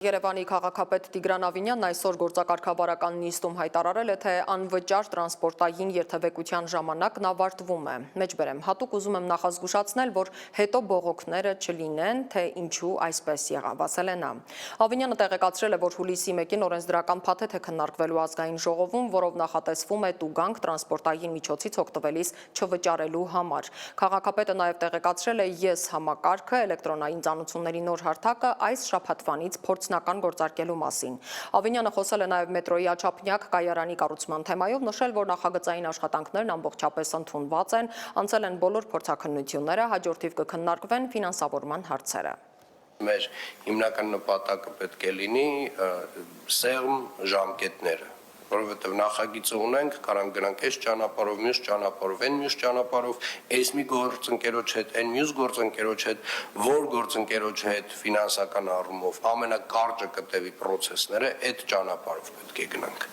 Երևանի քաղաքապետ Տիգրան Ավինյանն այսօր գործակարգավարական նիստում հայտարարել է, թե անվճար տրանսպորտային երթևեկության ժամանակն ավարտվում է։ Մեջբերեմ, հատուկ ուզում եմ նախազգուշացնել, որ հետո բողոքները չլինեն, թե ինչու այսպես եղավ, ասել է նա։ Ավինյանը տեղեկացրել է, որ հուլիսի 1-ին օրենսդրական փաթեթ է քննարկվելու ազգային ժողովում, որով նախատեսվում է տուգանք տրանսպորտային միջոցից օգտվելիս չվճարելու համար։ Քաղաքապետը նաև տեղեկացրել է ԵՍ համակարգը, էլեկտրոնային ծանուցումների նոր հարթակը այս շաբաթվանից փորձնական գործարկելու մասին։ Ավինյանը խոսել է նաև մետրոյի Աչափնյակ կայարանի կառուցման թեմայով, նշել, որ նախագծային աշխատանքներն ամբողջապես ընդունված են, անցել են բոլոր փորձաքննությունները, հաջորդիվ կքննարկվեն ֆինանսավորման հարցերը։ Մեր հիմնական նպատակը պետք է լինի սեղմ ժամկետները, որովհետև նախագիծը ունենք, կարանք գնանք այս ճանապարհով, մյուս ճանապարհով, այն մյուս ճանապարհով, այս մի գործընկերոջ հետ, այն մյուս գործընկերոջ հետ, որ գործընկերոջ հետ ֆինանսական առումով ամենակարճը կտևի պրոցեսները այդ ճանապարհով պետք է գնանք։